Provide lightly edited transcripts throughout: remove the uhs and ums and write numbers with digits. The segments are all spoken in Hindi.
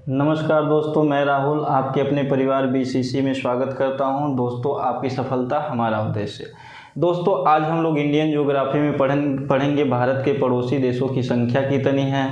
नमस्कार दोस्तों, मैं राहुल आपके अपने परिवार बीसीसी में स्वागत करता हूं। दोस्तों, आपकी सफलता हमारा उद्देश्य। दोस्तों, आज हम लोग इंडियन ज्योग्राफी में पढ़ेंगे भारत के पड़ोसी देशों की संख्या कितनी है,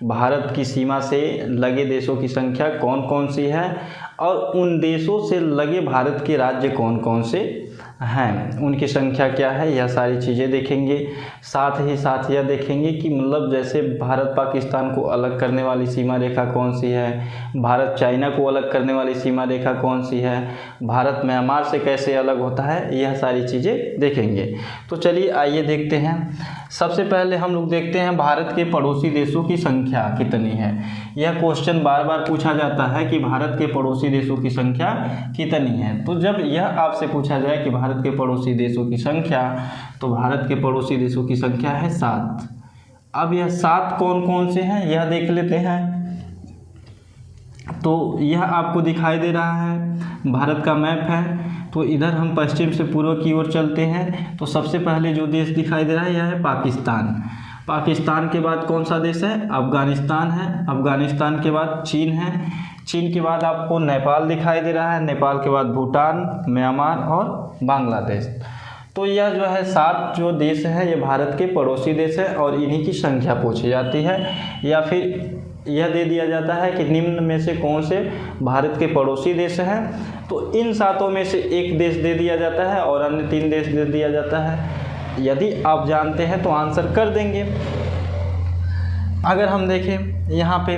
भारत की सीमा से लगे देशों की संख्या कौन कौन सी है और उन देशों से लगे भारत के राज्य कौन कौन से हैं, उनकी संख्या क्या है, यह सारी चीज़ें देखेंगे। साथ ही साथ यह देखेंगे कि मतलब जैसे भारत पाकिस्तान को अलग करने वाली सीमा रेखा कौन सी है, भारत चाइना को अलग करने वाली सीमा रेखा कौन सी है, भारत म्यांमार से कैसे अलग होता है, यह सारी चीज़ें देखेंगे। तो चलिए आइए देखते हैं। सबसे पहले हम लोग देखते हैं भारत के पड़ोसी देशों की संख्या कितनी है। यह क्वेश्चन बार बार पूछा जाता है कि भारत के पड़ोसी देशों की संख्या कितनी है। तो जब यह आपसे पूछा जाए कि भारत के पड़ोसी देशों की संख्या, तो भारत के पड़ोसी देशों की संख्या है 7। अब यह 7 कौन कौन से हैं यह देख लेते हैं। तो यह आपको दिखाई दे रहा है, भारत का मैप है। तो इधर हम पश्चिम से पूर्व की ओर चलते हैं। तो सबसे पहले जो देश दिखाई दे रहा है यह है पाकिस्तान। पाकिस्तान के बाद कौन सा देश है? अफ़गानिस्तान है। अफ़गानिस्तान के बाद चीन है। चीन के बाद आपको नेपाल दिखाई दे रहा है। नेपाल के बाद भूटान, म्यांमार और बांग्लादेश। तो यह जो है 7 जो देश हैं ये भारत के पड़ोसी देश हैं और इन्हीं की संख्या पूछी जाती है, या फिर यह दे दिया जाता है कि निम्न में से कौन से भारत के पड़ोसी देश हैं। तो इन 7 में से एक देश दे दिया जाता है और अन्य 3 देश दे दिया जाता है। यदि आप जानते हैं तो आंसर कर देंगे। अगर हम देखें यहाँ पे,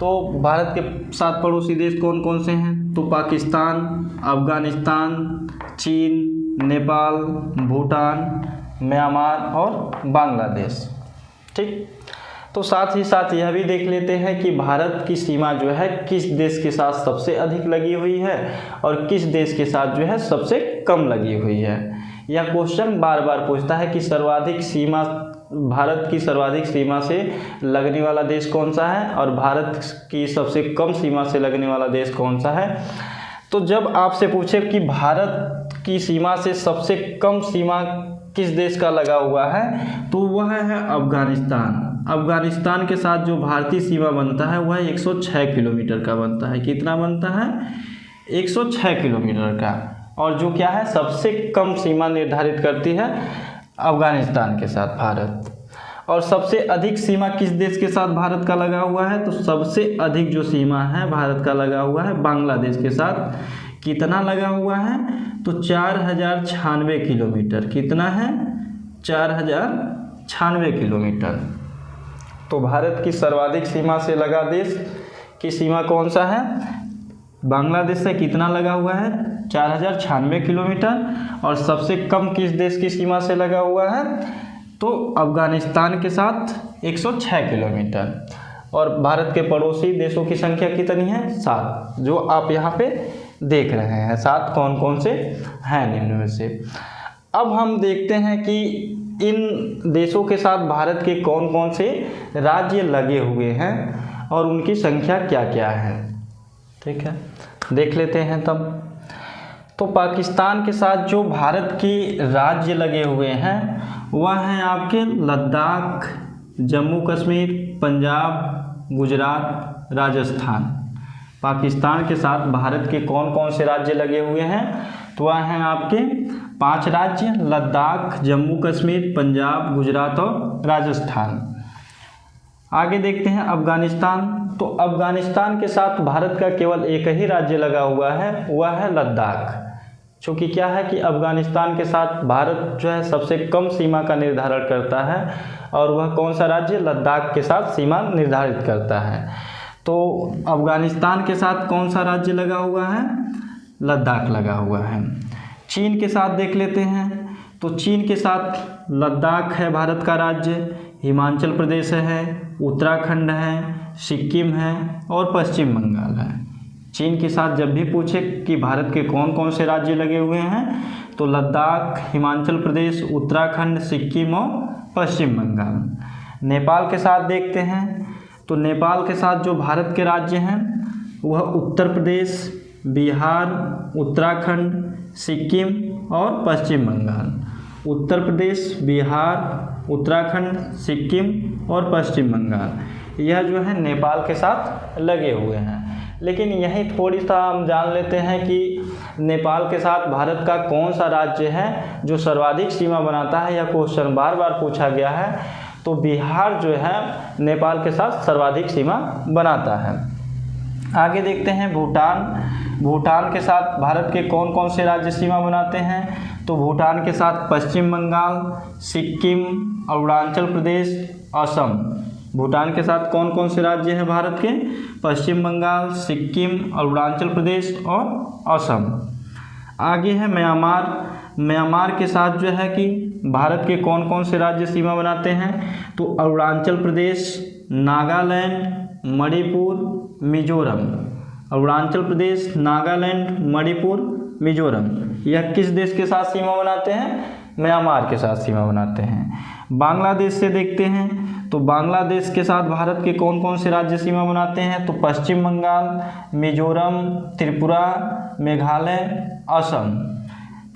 तो भारत के 7 पड़ोसी देश कौन कौन से हैं? तो पाकिस्तान, अफ़गानिस्तान, चीन, नेपाल, भूटान, म्यांमार और बांग्लादेश। ठीक। तो साथ ही साथ यह भी देख लेते हैं कि भारत की सीमा जो है किस देश के साथ सबसे अधिक लगी हुई है और किस देश के साथ जो है सबसे कम लगी हुई है। यह क्वेश्चन बार बार पूछता है कि सर्वाधिक सीमा, भारत की सर्वाधिक सीमा से लगने वाला देश कौन सा है और भारत की सबसे कम सीमा से लगने वाला देश कौन सा है। तो जब आपसे पूछे कि भारत की सीमा से सबसे कम सीमा किस देश का लगा हुआ है, तो वह है अफ़गानिस्तान। अफ़गानिस्तान के साथ जो भारतीय सीमा बनता है वह 106 किलोमीटर का बनता है। कितना बनता है? 106 किलोमीटर का। और जो क्या है, सबसे कम सीमा निर्धारित करती है अफ़गानिस्तान के साथ भारत। और सबसे अधिक सीमा किस देश के साथ भारत का लगा हुआ है? तो सबसे अधिक जो सीमा है भारत का लगा हुआ है बांग्लादेश के साथ। कितना लगा हुआ है? तो 4096 किलोमीटर। कितना है? 4096 किलोमीटर। तो भारत की सर्वाधिक सीमा से लगा देश की सीमा कौन सा है? बांग्लादेश से कितना लगा हुआ है? 4096 किलोमीटर। और सबसे कम किस देश की सीमा से लगा हुआ है? तो अफ़गानिस्तान के साथ 106 किलोमीटर। और भारत के पड़ोसी देशों की संख्या कितनी है? 7, जो आप यहाँ पे देख रहे हैं। 7 कौन कौन से हैं निम्न में से। अब हम देखते हैं कि इन देशों के साथ भारत के कौन कौन से राज्य लगे हुए हैं और उनकी संख्या क्या क्या है। ठीक है, देख लेते हैं तब। तो पाकिस्तान के साथ जो भारत के राज्य लगे हुए हैं वह हैं आपके लद्दाख, जम्मू कश्मीर, पंजाब, गुजरात, राजस्थान। पाकिस्तान के साथ भारत के कौन कौन से राज्य लगे हुए हैं? तो वह हैं आपके 5 राज्य, लद्दाख, जम्मू कश्मीर, पंजाब, गुजरात और राजस्थान। आगे देखते हैं अफ़गानिस्तान। तो अफ़गानिस्तान के साथ भारत का केवल एक ही राज्य लगा हुआ है, वह है लद्दाख। चूँकि क्या है कि अफ़गानिस्तान के साथ भारत जो है सबसे कम सीमा का निर्धारण करता है और वह कौन सा राज्य? लद्दाख के साथ सीमा निर्धारित करता है। तो अफ़गानिस्तान के साथ कौन सा राज्य लगा हुआ है? लद्दाख लगा हुआ है। चीन के साथ देख लेते हैं। तो चीन के साथ लद्दाख है भारत का राज्य, हिमाचल प्रदेश है, उत्तराखंड है, सिक्किम है और पश्चिम बंगाल है। चीन के साथ जब भी पूछे कि भारत के कौन कौन से राज्य लगे हुए हैं, तो लद्दाख, हिमाचल प्रदेश, उत्तराखंड, सिक्किम और पश्चिम बंगाल। नेपाल के साथ देखते हैं। तो नेपाल के साथ जो भारत के राज्य हैं वह उत्तर प्रदेश, बिहार, उत्तराखंड, सिक्किम और पश्चिम बंगाल। उत्तर प्रदेश, बिहार, उत्तराखंड, सिक्किम और पश्चिम बंगाल, यह जो है नेपाल के साथ लगे हुए हैं। लेकिन यही थोड़ी सा हम जान लेते हैं कि नेपाल के साथ भारत का कौन सा राज्य है जो सर्वाधिक सीमा बनाता है। यह क्वेश्चन बार बार पूछा गया है। तो बिहार जो है नेपाल के साथ सर्वाधिक सीमा बनाता है। आगे देखते हैं भूटान के साथ भारत के कौन कौन से राज्य सीमा बनाते हैं। तो भूटान के साथ पश्चिम बंगाल, सिक्किम, अरुणाचल प्रदेश, असम। भूटान के साथ कौन कौन से राज्य हैं भारत के? पश्चिम बंगाल, सिक्किम, अरुणाचल प्रदेश और असम। आगे है म्यांमार के साथ जो है कि भारत के कौन कौन से राज्य सीमा बनाते हैं। तो अरुणाचल प्रदेश, नागालैंड, मणिपुर, मिजोरम। अरुणाचल प्रदेश, नागालैंड, मणिपुर, मिजोरम। यह किस देश के साथ सीमा बनाते हैं? म्यांमार के साथ सीमा बनाते हैं। बांग्लादेश से देखते हैं। तो बांग्लादेश के साथ भारत के कौन कौन से राज्य सीमा बनाते हैं। तो पश्चिम बंगाल, मिजोरम, त्रिपुरा, मेघालय, असम।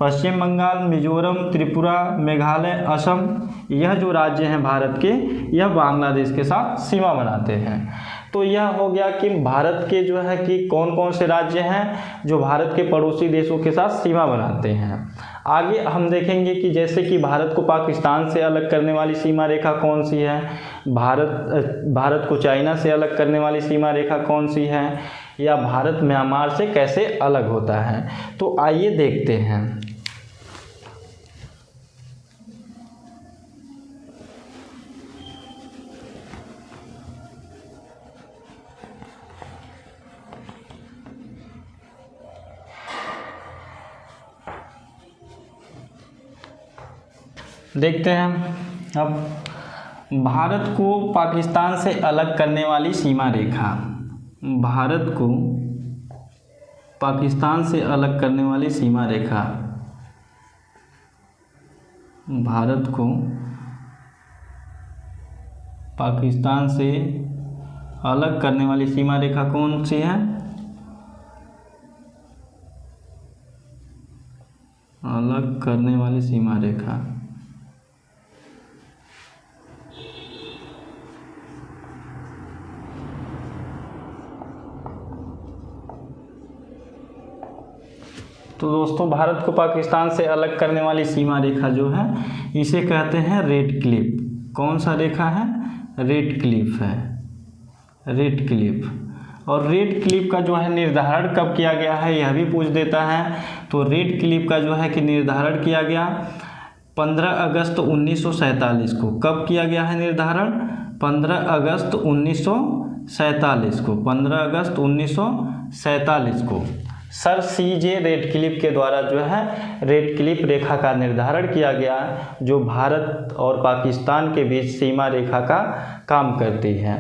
पश्चिम बंगाल, मिजोरम, त्रिपुरा, मेघालय, असम, यह जो राज्य हैं भारत के, यह बांग्लादेश के साथ सीमा बनाते हैं। तो यह हो गया कि भारत के जो है कि कौन कौन से राज्य हैं जो भारत के पड़ोसी देशों के साथ सीमा बनाते हैं। आगे हम देखेंगे कि जैसे कि भारत को पाकिस्तान से अलग करने वाली सीमा रेखा कौन सी है, भारत को चाइना से अलग करने वाली सीमा रेखा कौन सी है, या भारत म्यांमार से कैसे अलग होता है। तो आइए देखते हैं। देखते हैं अब भारत को पाकिस्तान से अलग करने वाली सीमा रेखा। भारत को पाकिस्तान से अलग करने वाली सीमा रेखा। भारत को पाकिस्तान से अलग करने वाली सीमा रेखा कौन सी है? अलग करने वाली सीमा रेखा तो दोस्तों भारत को पाकिस्तान से अलग करने वाली सीमा रेखा जो है इसे कहते हैं रेड क्लिफ। कौन सा रेखा है? रेड क्लिफ है, रेड क्लिफ। और रेड क्लिफ का जो है निर्धारण कब किया गया है यह भी पूछ देता है। तो रेड क्लिफ का जो है कि निर्धारण किया गया 15 अगस्त 1947 को। कब किया गया है निर्धारण? 15 अगस्त 1947 को। 15 अगस्त 1947 को सर CJ रेडक्लिफ के द्वारा जो है रेडक्लिफ रेखा का निर्धारण किया गया, जो भारत और पाकिस्तान के बीच सीमा रेखा का काम करती है।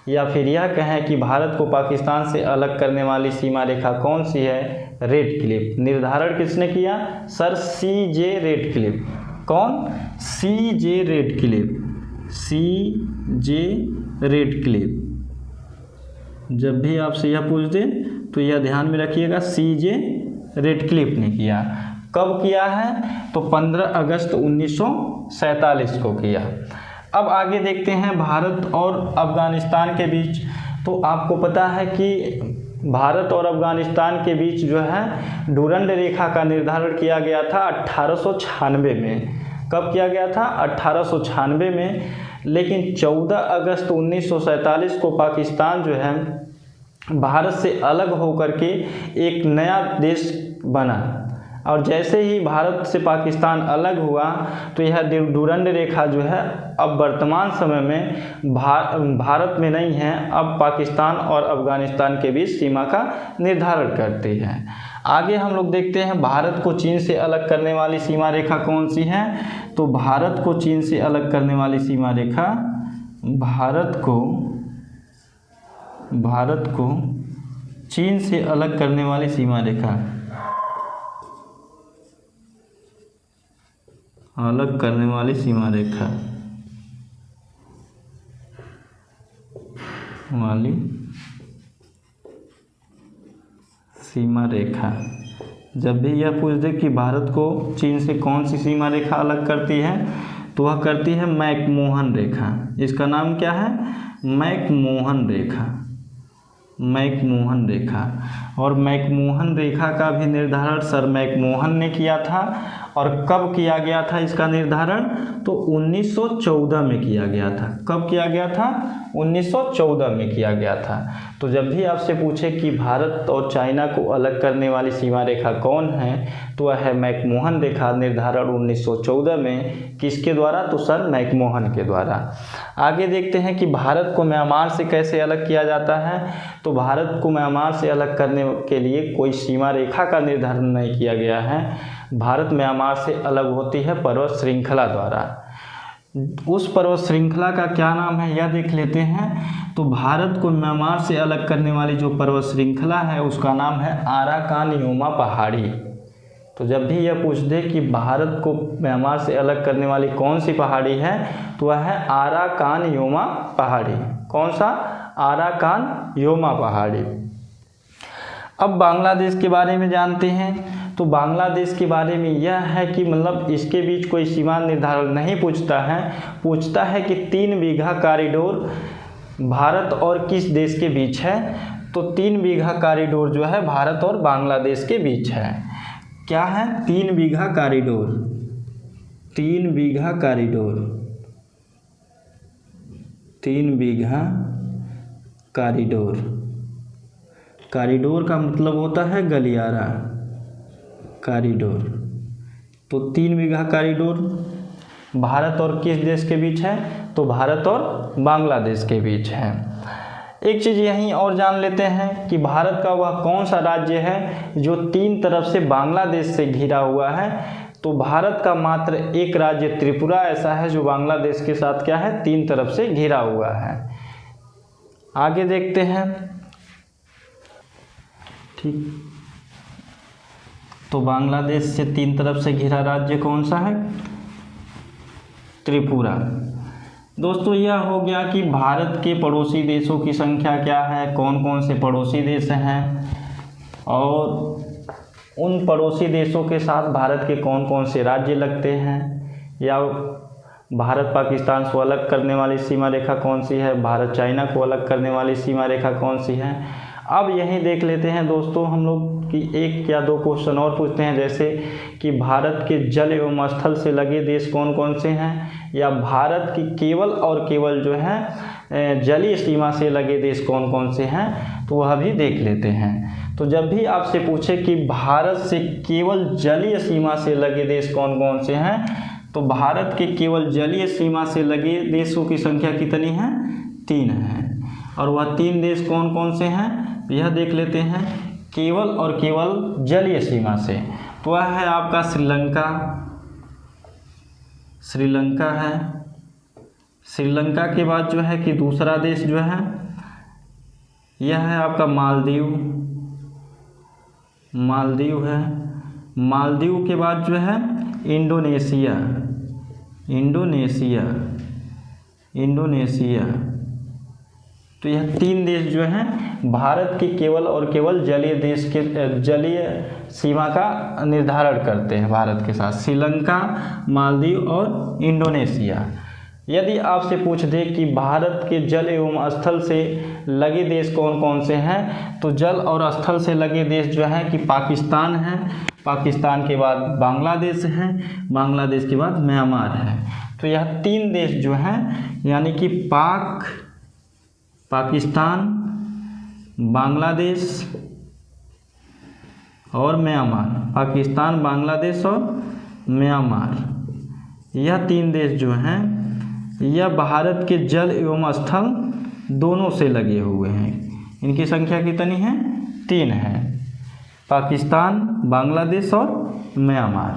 या फिर यह कहें कि भारत को पाकिस्तान से अलग करने वाली सीमा रेखा कौन सी है? रेडक्लिफ। निर्धारण किसने किया? Sir CJ Radcliffe. कौन? CJ Radcliffe. CJ Radcliffe. जब भी आपसे यह पूछ दे तो यह ध्यान में रखिएगा, CJ रेडक्लिफ ने किया। कब किया है? तो 15 अगस्त 1947 को किया। अब आगे देखते हैं भारत और अफ़गानिस्तान के बीच। तो आपको पता है कि भारत और अफ़गानिस्तान के बीच जो है डुरंड रेखा का निर्धारण किया गया था 1896 में। कब किया गया था? 1896 में। लेकिन 14 अगस्त 1947 को पाकिस्तान जो है भारत से अलग होकर के एक नया देश बना। और जैसे ही भारत से पाकिस्तान अलग हुआ तो यह डुरंड रेखा जो है अब वर्तमान समय में भारत में नहीं है, अब पाकिस्तान और अफ़गानिस्तान के बीच सीमा का निर्धारण करती है। आगे हम लोग देखते हैं भारत को चीन से अलग करने वाली सीमा रेखा कौन सी है। तो भारत को चीन से अलग करने वाली सीमा रेखा, भारत को चीन से अलग करने वाली सीमा रेखा, अलग करने वाली सीमा रेखा वाली सीमा रेखा। जब भी यह पूछ दे कि भारत को चीन से कौन सी सीमा रेखा अलग करती है तो वह करती है मैकमोहन रेखा। इसका नाम क्या है? मैकमोहन रेखा। मैकमोहन रेखा, और मैकमोहन रेखा का भी निर्धारण सर मैकमोहन ने किया था। और कब किया गया था इसका निर्धारण? तो 1914 में किया गया था। कब किया गया था? 1914 में किया गया था। तो जब भी आपसे पूछे कि भारत और चाइना को अलग करने वाली सीमा रेखा कौन है, तो वह है मैकमोहन रेखा, निर्धारण 1914 में। किसके द्वारा? तो सर मैकमोहन के द्वारा। आगे देखते हैं कि भारत को म्यांमार से कैसे अलग किया जाता है। तो भारत को म्यांमार से अलग करने के लिए कोई सीमा रेखा का निर्धारण नहीं किया गया है। भारत म्यांमार से अलग होती है पर्वत श्रृंखला द्वारा। उस पर्वत श्रृंखला का क्या नाम है यह देख लेते हैं। तो भारत को म्यांमार से अलग करने वाली जो पर्वत श्रृंखला है उसका नाम है आराकान योमा पहाड़ी। तो जब भी यह पूछ दे कि भारत को म्यांमार से अलग करने वाली कौन सी पहाड़ी है, तो वह है आराकान योमा पहाड़ी। कौन सा? आराकान योमा पहाड़ी। अब बांग्लादेश के बारे में जानते हैं। तो बांग्लादेश के बारे में यह है कि मतलब इसके बीच कोई सीमा निर्धारण नहीं पूछता है। पूछता है कि 3 बीघा कॉरिडोर भारत और किस देश के बीच है। तो 3 बीघा कॉरिडोर जो है भारत और बांग्लादेश के बीच है। क्या है? 3 बीघा कॉरिडोर। 3 बीघा कॉरिडोर। 3 बीघा कॉरिडोर। कॉरिडोर का मतलब होता है गलियारा। कॉरिडोर। तो 3 बीघा कॉरिडोर भारत और किस देश के बीच है? तो भारत और बांग्लादेश के बीच है। एक चीज़ यहीं और जान लेते हैं कि भारत का वह कौन सा राज्य है जो 3 तरफ से बांग्लादेश से घिरा हुआ है। तो भारत का मात्र एक राज्य त्रिपुरा ऐसा है जो बांग्लादेश के साथ क्या है? 3 तरफ से घिरा हुआ है। आगे देखते हैं। ठीक, तो बांग्लादेश से 3 तरफ से घिरा राज्य कौन सा है? त्रिपुरा। दोस्तों यह हो गया कि भारत के पड़ोसी देशों की संख्या क्या है, कौन कौन से पड़ोसी देश हैं, और उन पड़ोसी देशों के साथ भारत के कौन कौन से राज्य लगते हैं, या भारत पाकिस्तान को अलग करने वाली सीमा रेखा कौन सी है, भारत चाइना को अलग करने वाली सीमा रेखा कौन सी है। अब यहीं देख लेते हैं दोस्तों हम लोग कि 1 या 2 क्वेश्चन और पूछते हैं, जैसे कि भारत के जल एवं स्थल से लगे देश कौन कौन से हैं, या भारत की केवल और केवल जो है जलीय सीमा से लगे देश कौन कौन से हैं, तो वह भी देख लेते हैं। तो जब भी आपसे पूछे कि भारत से केवल जलीय सीमा से लगे देश कौन कौन से हैं, तो भारत के केवल जलीय सीमा से लगे देशों की संख्या कितनी है? 3 है। और वह 3 देश कौन कौन से हैं यह देख लेते हैं। केवल और केवल जलीय सीमा से, तो वह है आपका श्रीलंका। श्रीलंका है। श्रीलंका के बाद जो है कि दूसरा देश जो है यह है आपका मालदीव। मालदीव है। मालदीव के बाद जो है इंडोनेशिया। इंडोनेशिया। इंडोनेशिया। तो यह 3 देश जो हैं भारत के केवल और केवल जलीय देश के जलीय सीमा का निर्धारण करते हैं भारत के साथ। श्रीलंका, मालदीव और इंडोनेशिया। यदि आपसे पूछ दे कि भारत के जल एवं स्थल से लगे देश कौन कौन से हैं, तो जल और स्थल से लगे देश जो हैं कि पाकिस्तान है, पाकिस्तान के बाद बांग्लादेश है, बांग्लादेश के बाद म्यांमार है। तो यह 3 देश जो हैं यानी कि पाकिस्तान, बांग्लादेश और म्यांमार। पाकिस्तान, बांग्लादेश और म्यांमार, यह 3 देश जो हैं यह भारत के जल एवं स्थल दोनों से लगे हुए हैं। इनकी संख्या कितनी है? 3 है। पाकिस्तान, बांग्लादेश और म्यांमार।